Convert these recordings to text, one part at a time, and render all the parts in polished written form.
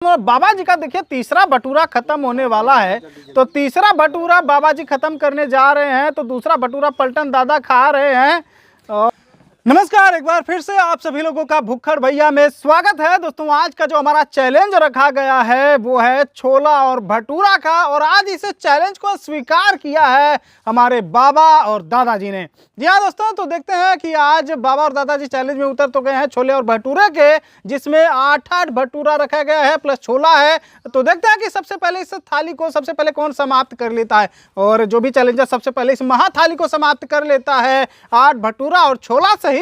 खत्म, बाबा जी का देखिए तीसरा भटूरा खत्म होने वाला है। तो तीसरा भटूरा बाबा जी खत्म करने जा रहे हैं, तो दूसरा भटूरा पलटन दादा खा रहे हैं। और नमस्कार, एक बार फिर से आप सभी लोगों का भुक्खड़ भैया में स्वागत है। दोस्तों, आज का जो हमारा चैलेंज रखा गया है वो है छोला और भटूरा का, और आज इस चैलेंज को स्वीकार किया है हमारे बाबा और दादाजी ने। जी हाँ दोस्तों, तो देखते हैं कि आज बाबा और दादाजी चैलेंज में उतर तो गए हैं छोले और भटूरे के, जिसमें 8-8 भटूरा रखा गया है प्लस छोला है। तो देखते हैं कि सबसे पहले इस थाली को सबसे पहले कौन समाप्त कर लेता है, और जो भी चैलेंजर सबसे पहले इस महाथाली को समाप्त कर लेता है 8 भटूरा और छोला सहित,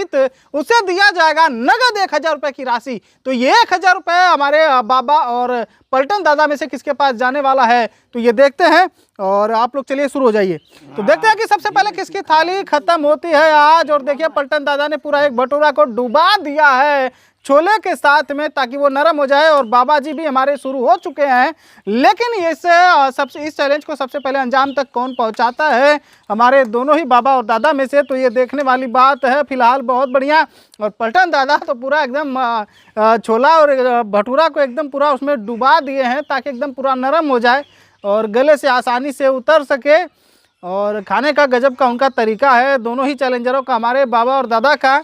उसे दिया जाएगा नगद 1000 रुपए की राशि। तो ये 1000 रुपए हमारे बाबा और पलटन दादा में से किसके पास जाने वाला है, तो ये देखते हैं। और आप लोग चलिए शुरू हो जाइए। तो देखते हैं कि सबसे पहले किसकी थाली खत्म होती है आज। और देखिए पलटन दादा ने पूरा एक भटूरा को डुबा दिया है छोले के साथ में, ताकि वो नरम हो जाए। और बाबा जी भी हमारे शुरू हो चुके हैं, लेकिन इस चैलेंज को सबसे पहले अंजाम तक कौन पहुंचाता है, हमारे दोनों ही बाबा और दादा में से। तो ये देखने वाली बात है फिलहाल। बहुत बढ़िया। और पलटन दादा तो पूरा एकदम छोला और भटूरा को एकदम पूरा उसमें डुबा दिए हैं, ताकि एकदम पूरा नरम हो जाए और गले से आसानी से उतर सके। और खाने का गजब का उनका तरीका है दोनों ही चैलेंजरों का, हमारे बाबा और दादा का।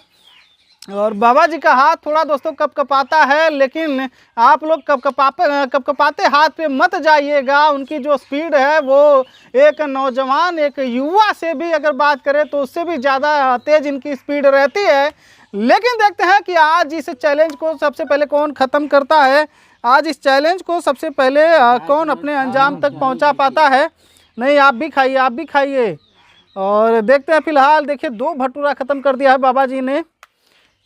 और बाबा जी का हाथ थोड़ा दोस्तों कपकपाता है, लेकिन आप लोग कपकपाते हाथ पे मत जाइएगा। उनकी जो स्पीड है वो एक नौजवान, एक युवा से भी अगर बात करें तो उससे भी ज़्यादा तेज़ इनकी स्पीड रहती है। लेकिन देखते हैं कि आज इस चैलेंज को सबसे पहले कौन ख़त्म करता है, आज इस चैलेंज को सबसे पहले कौन अपने अंजाम तक पहुंचा पाता है। नहीं, आप भी खाइए, आप भी खाइए। और देखते हैं फिलहाल। देखिए 2 भटूरा ख़त्म कर दिया है बाबा जी ने,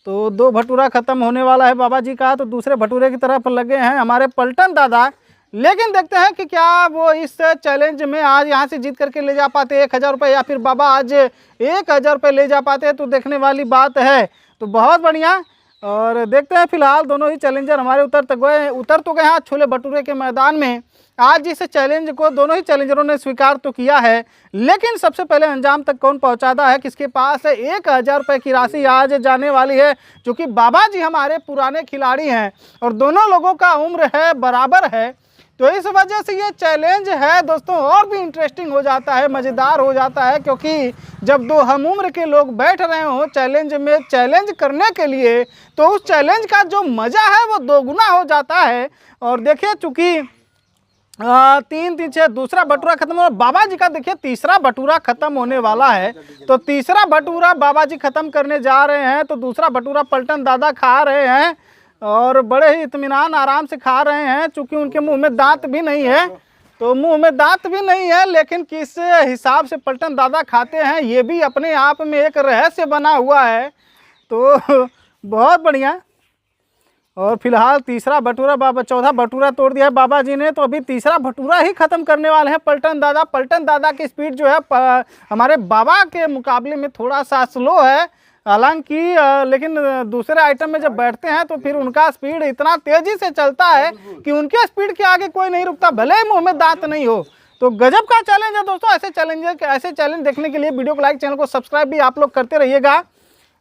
तो 2 भटूरा ख़त्म होने वाला है बाबा जी का। तो दूसरे भटूरे की तरफ लगे हैं हमारे पलटन दादा। लेकिन देखते हैं कि क्या वो इस चैलेंज में आज यहाँ से जीत करके ले जा पाते 1000 रुपये, या फिर बाबा आज 1000 रुपये ले जा पाते हैं। तो देखने वाली बात है। तो बहुत बढ़िया। और देखते हैं फिलहाल दोनों ही चैलेंजर हमारे उतर तो गए हैं छोले भटूरे के मैदान में। आज इस चैलेंज को दोनों ही चैलेंजरों ने स्वीकार तो किया है, लेकिन सबसे पहले अंजाम तक कौन पहुंचाता है, किसके पास है 1000 रुपये की राशि आज जाने वाली है। क्योंकि बाबा जी हमारे पुराने खिलाड़ी हैं और दोनों लोगों का उम्र है बराबर है। तो इस वजह से ये चैलेंज है दोस्तों और भी इंटरेस्टिंग हो जाता है, मज़ेदार हो जाता है। क्योंकि जब 2 हम उम्र के लोग बैठ रहे हों चैलेंज में, चैलेंज करने के लिए, तो उस चैलेंज का जो मज़ा है वो दोगुना हो जाता है। और देखिए चूँकि 3-3 6 दूसरा भटूरा खत्म हो, बाबा जी का देखिए तीसरा भटूरा खत्म होने वाला है। तो तीसरा भटूरा बाबा जी खत्म करने जा रहे हैं, तो दूसरा भटूरा पलटन दादा खा रहे हैं और बड़े ही इत्मीनान आराम से खा रहे हैं। चूँकि उनके मुंह में दांत भी नहीं है, तो मुंह में दांत भी नहीं है, लेकिन किस हिसाब से पलटन दादा खाते हैं ये भी अपने आप में एक रहस्य बना हुआ है। तो बहुत बढ़िया। और फिलहाल तीसरा भटूरा बाबा, चौथा भटूरा तोड़ दिया है बाबा जी ने, तो अभी तीसरा भटूरा ही ख़त्म करने वाले हैं पलटन दादा। पलटन दादा की स्पीड जो है हमारे बाबा के मुकाबले में थोड़ा सा स्लो है हालांकि, लेकिन दूसरे आइटम में जब बैठते हैं तो फिर उनका स्पीड इतना तेज़ी से चलता है कि उनके स्पीड के आगे कोई नहीं रुकता, भले ही मुँह में दांत नहीं हो। तो गजब का चैलेंज है दोस्तों। ऐसे चैलेंज देखने के लिए वीडियो को लाइक, चैनल को सब्सक्राइब भी आप लोग करते रहिएगा।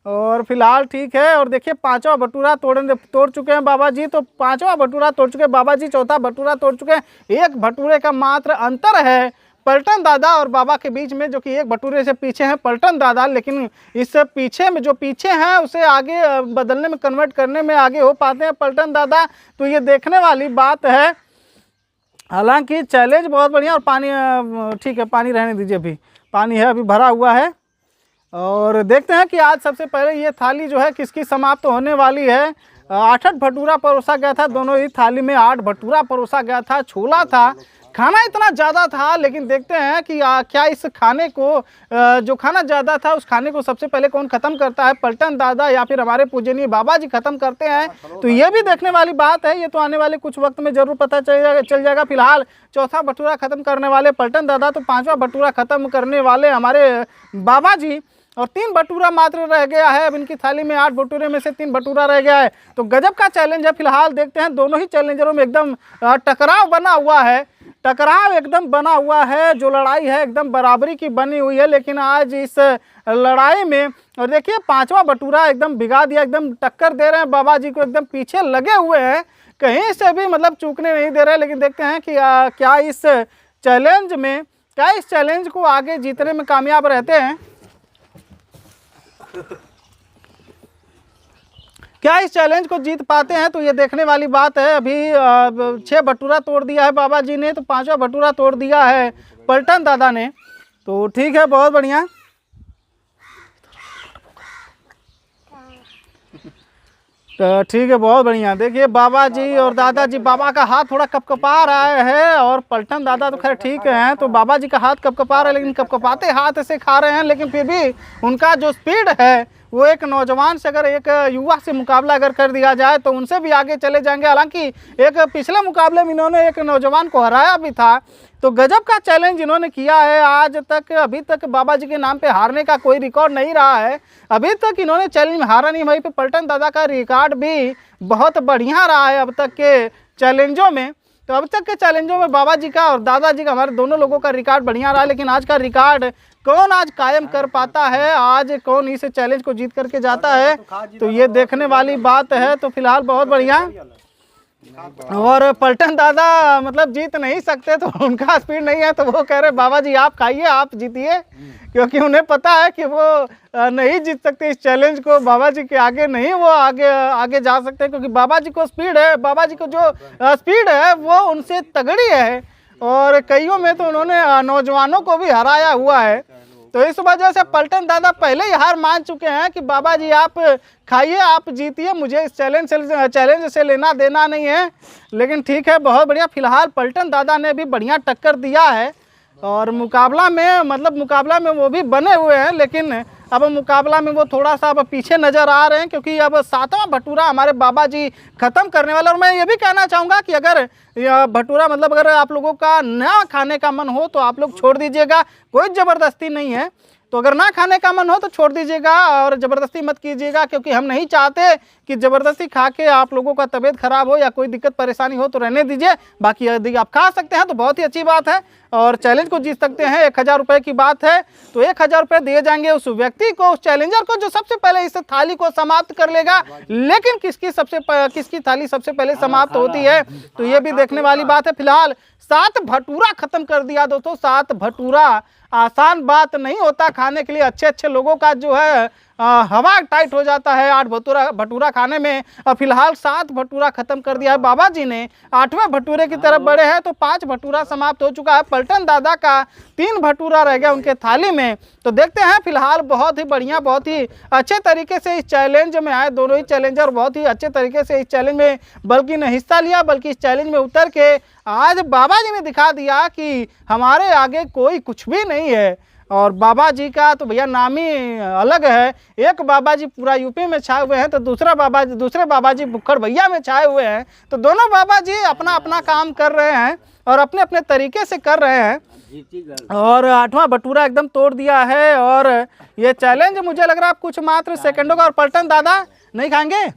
और फिलहाल ठीक है। और देखिए 5वां भटूरा तोड़ चुके हैं बाबा जी, तो 5वां भटूरा तोड़ चुके हैं बाबा जी, 4था भटूरा तोड़ चुके हैं। 1 भटूरे का मात्र अंतर है पलटन दादा और बाबा के बीच में, जो कि 1 भटूरे से पीछे हैं पलटन दादा। लेकिन इससे पीछे में जो पीछे हैं उसे आगे बदलने में, कन्वर्ट करने में आगे हो पाते हैं पलटन दादा। तो ये देखने वाली बात है। हालांकि चैलेंज बहुत बढ़िया। और पानी ठीक है, पानी रहने दीजिए, अभी पानी है, अभी भरा हुआ है। और देखते हैं कि आज सबसे पहले ये थाली जो है किसकी समाप्त होने वाली है। 8-8 भटूरा परोसा गया था, दोनों ही थाली में 8 भटूरा परोसा गया था, छोला था, खाना इतना ज़्यादा था। लेकिन देखते हैं कि क्या इस खाने को, जो खाना ज़्यादा था उस खाने को सबसे पहले कौन ख़त्म करता है, पलटन दादा या फिर हमारे पूजनीय बाबा जी ख़त्म करते हैं। तो ये भी देखने वाली बात है। ये तो आने वाले कुछ वक्त में ज़रूर पता चल जाएगा। फिलहाल 4था भटूरा ख़त्म करने वाले पलटन दादा, तो 5वां भटूरा ख़त्म करने वाले हमारे बाबा जी। और 3 भटूरा मात्र रह गया है। अब इनकी थाली में 8 भटूरे में से 3 भटूरा रह गया है। तो गजब का चैलेंज है। फिलहाल देखते हैं दोनों ही चैलेंजरों में एकदम टकराव बना हुआ है, टकराव एकदम बना हुआ है। जो लड़ाई है एकदम बराबरी की बनी हुई है। लेकिन आज इस लड़ाई में, और देखिए 5वां भटूरा एकदम भिगा दिया, एकदम टक्कर दे रहे हैं बाबा जी को, एकदम पीछे लगे हुए हैं। कहीं से भी मतलब चूकने नहीं दे रहे। लेकिन देखते हैं कि क्या इस चैलेंज को आगे जीतने में कामयाब रहते हैं, क्या इस चैलेंज को जीत पाते हैं, तो ये देखने वाली बात है। अभी 6 भटूरा तोड़ दिया है बाबा जी ने, तो 5वां भटूरा तोड़ दिया है पलटन दादा ने। तो ठीक है, बहुत बढ़िया। तो ठीक है, बहुत बढ़िया। देखिए बाबा जी और दादाजी, बाबा का हाथ थोड़ा कपकपा रहा है और पलटन दादा तो खैर ठीक है। तो बाबा जी का हाथ कपकपा रहा है, लेकिन कपकपाते हाथ ऐसे खा रहे हैं, लेकिन फिर भी उनका जो स्पीड है वो एक नौजवान से, अगर एक युवा से मुकाबला अगर कर दिया जाए तो उनसे भी आगे चले जाएंगे। हालांकि एक पिछले मुकाबले में इन्होंने एक नौजवान को हराया भी था। तो गजब का चैलेंज इन्होंने किया है। आज तक अभी तक बाबा जी के नाम पे हारने का कोई रिकॉर्ड नहीं रहा है, अभी तक इन्होंने चैलेंज में हारा नहीं। वहीं पे पलटन दादा का रिकॉर्ड भी बहुत बढ़िया रहा है अब तक के चैलेंजों में। तो अब तक के चैलेंजों में बाबा जी का और दादाजी का, हमारे दोनों लोगों का रिकॉर्ड बढ़िया रहा। लेकिन आज का रिकॉर्ड कौन आज कायम कर पाता है, आज कौन इस चैलेंज को जीत करके जाता है, तो ये देखने वाली बात है। तो फिलहाल बहुत बढ़िया। और पलटन दादा मतलब जीत नहीं सकते, तो उनका स्पीड नहीं है, तो वो कह रहे बाबा जी आप खाइए, आप जीतिए, क्योंकि उन्हें पता है कि वो नहीं जीत सकते इस चैलेंज को। बाबा जी के आगे नहीं वो आगे जा सकते, क्योंकि बाबा जी को स्पीड है, बाबा जी को जो स्पीड है वो उनसे तगड़ी है। और कईयों में तो उन्होंने नौजवानों को भी हराया हुआ है। तो इस वजह से पलटन दादा पहले ही हार मान चुके हैं कि बाबा जी आप खाइए, आप जीतिए, मुझे इस चैलेंज से लेना देना नहीं है। लेकिन ठीक है, बहुत बढ़िया। फिलहाल पलटन दादा ने भी बढ़िया टक्कर दिया है और मुकाबला में वो भी बने हुए हैं, लेकिन अब मुकाबला में वो थोड़ा सा अब पीछे नज़र आ रहे हैं, क्योंकि अब 7वां भटूरा हमारे बाबा जी ख़त्म करने वाले। और मैं ये भी कहना चाहूँगा कि अगर भटूरा अगर आप लोगों का ना खाने का मन हो तो आप लोग छोड़ दीजिएगा, कोई ज़बरदस्ती नहीं है। तो अगर ना खाने का मन हो तो छोड़ दीजिएगा और ज़बरदस्ती मत कीजिएगा, क्योंकि हम नहीं चाहते कि ज़बरदस्ती खा के आप लोगों का तबीयत खराब हो या कोई दिक्कत परेशानी हो, तो रहने दीजिए। बाकी यदि आप खा सकते हैं तो बहुत ही अच्छी बात है और चैलेंज को जीत सकते हैं। 1000 रुपये की बात है, तो 1000 रुपये दिए जाएंगे उस व्यक्ति को, उस चैलेंजर को, जो सबसे पहले इस थाली को समाप्त कर लेगा। लेकिन किसकी थाली सबसे पहले समाप्त होती है, तो ये भी देखने वाली बात है। फिलहाल 7 भटूरा खत्म कर दिया दोस्तों। 7 भटूरा आसान बात नहीं होता खाने के लिए। अच्छे लोगों का जो है हवा टाइट हो जाता है 8 भटूरा खाने में। फिलहाल 7 भटूरा खत्म कर दिया है बाबा जी ने। 8वें भटूरे की तरफ बढ़े हैं, तो 5 भटूरा समाप्त हो चुका है। पलटन दादा का 3 भटूरा रह गया उनके थाली में। तो देखते हैं, फिलहाल बहुत ही बढ़िया, बहुत ही अच्छे तरीके से इस चैलेंज में आए दोनों ही चैलेंजर, बहुत ही अच्छे तरीके से इस चैलेंज में बल्कि ने हिस्सा लिया, बल्कि इस चैलेंज में उतर के आज बाबा जी ने दिखा दिया कि हमारे आगे कोई कुछ भी नहीं है। और बाबा जी का तो भैया नाम ही अलग है। एक बाबा जी पूरा यूपी में छाए हुए हैं, तो दूसरे बाबा जी बुक्खड़ भैया में छाए हुए हैं। तो दोनों बाबा जी अपना अपना काम कर रहे हैं और अपने अपने तरीके से कर रहे हैं। और 8वां भटूरा एकदम तोड़ दिया है और ये चैलेंज मुझे लग रहा है कुछ मात्र सेकंडों का। और पलटन दादा नहीं खाएंगे,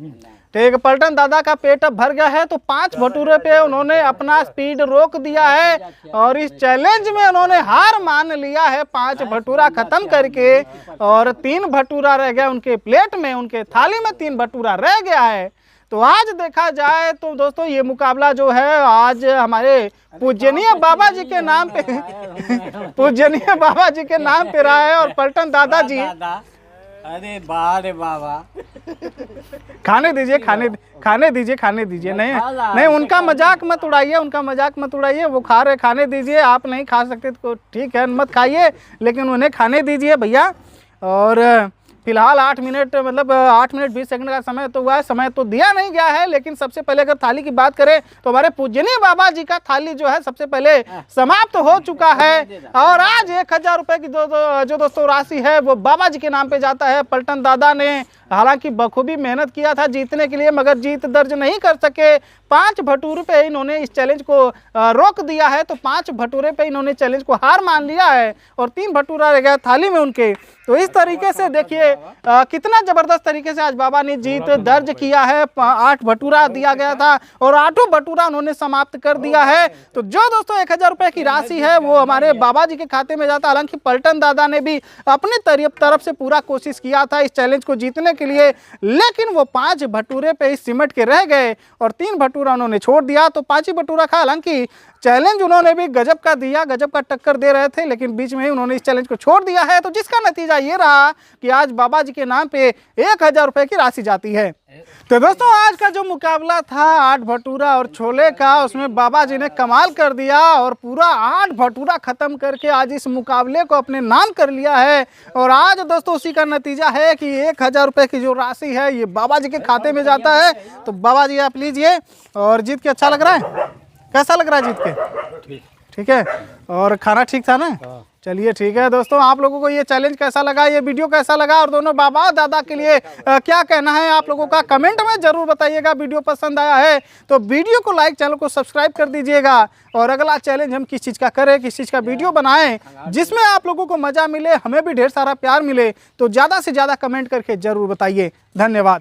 ठीक। पलटन दादा का पेट अब भर गया है, तो 5 भटूरे पे उन्होंने अपना स्पीड रोक दिया है और इस चैलेंज में उन्होंने हार मान लिया है 5 भटूरा खत्म करके। और 3 भटूरा रह गया उनके प्लेट में, उनके थाली में 3 भटूरा रह गया है। तो आज देखा जाए तो दोस्तों ये मुकाबला जो है आज हमारे पूजनीय बाबा जी के नाम पे पूजनीय बाबा जी के नाम पे रहा है। और पलटन दादाजी, अरे बाबा खाने दीजिए नहीं उनका मजाक मत उड़ाइए, वो खा रहे, खाने दीजिए। आप नहीं खा सकते तो ठीक है, मत खाइए, लेकिन उन्हें खाने दीजिए भैया। और फिलहाल 8 मिनट 20 सेकंड का समय तो हुआ है, समय तो दिया नहीं गया है। लेकिन सबसे पहले अगर थाली की बात करें तो हमारे पूजनीय बाबा जी का थाली जो है सबसे पहले समाप्त हो चुका है। और आज 1000 रुपये की जो दोस्तों राशि है वो बाबा जी के नाम पे जाता है। पलटन दादा ने हालांकि बखूबी मेहनत किया था जीतने के लिए, मगर जीत दर्ज नहीं कर सके। 5 भटूरे पे इन्होंने इस चैलेंज को रोक दिया है, तो 5 भटूरे पे इन्होंने चैलेंज को हार मान लिया है और 3 भटूरा रह गया थाली में उनके। तो इस तरीके से देखिए कितना जबरदस्त तरीके से आज बाबा ने जीत दर्ज किया है। 8 भटूरा दिया गया था और 8 भटूरा उन्होंने समाप्त कर दिया है। तो जो दोस्तों 1000 रुपए की राशि है वो हमारे बाबा जी के खाते में जाता। हालांकि पलटन दादा ने भी अपनी तरफ से पूरा कोशिश किया था इस चैलेंज को जीतने के लिए, लेकिन वो 5 भटूरे पे ही सिमट के रह गए और 3 भटूरा उन्होंने छोड़ दिया। तो 5 ही भटूरा खा। हालांकि चैलेंज उन्होंने भी गजब का दिया, गजब का टक्कर दे रहे थे, लेकिन बीच में ही उन्होंने इस चैलेंज को छोड़ दिया है। तो जिसका नतीजा ये रहा कि आज बाबा जी के नाम पे 1000 रुपए की राशि जाती है। तो दोस्तों आज का जो मुकाबला था 8 भटूरा और छोले का, उसमें बाबा जी ने कमाल कर दिया और पूरा 8 भटूरा खत्म करके आज इस मुकाबले को अपने नाम कर लिया है। और आज दोस्तों उसी का नतीजा है कि 1000 रुपए की जो राशि है ये बाबा जी के खाते में जाता है। तो बाबा जी आप लीजिए। और जीत के अच्छा लग रहा है? कैसा लग रहा है जीत के? ठीक है। और खाना ठीक था ना? चलिए ठीक है। दोस्तों आप लोगों को ये चैलेंज कैसा लगा, ये वीडियो कैसा लगा और दोनों बाबा दादा के लिए क्या कहना है आप लोगों का कमेंट में जरूर बताइएगा। वीडियो पसंद आया है तो वीडियो को लाइक, चैनल को सब्सक्राइब कर दीजिएगा। और अगला चैलेंज हम किस चीज़ का करें, किस चीज़ का वीडियो बनाएं जिसमें आप लोगों को मज़ा मिले, हमें भी ढेर सारा प्यार मिले, तो ज़्यादा से ज़्यादा कमेंट करके ज़रूर बताइए। धन्यवाद।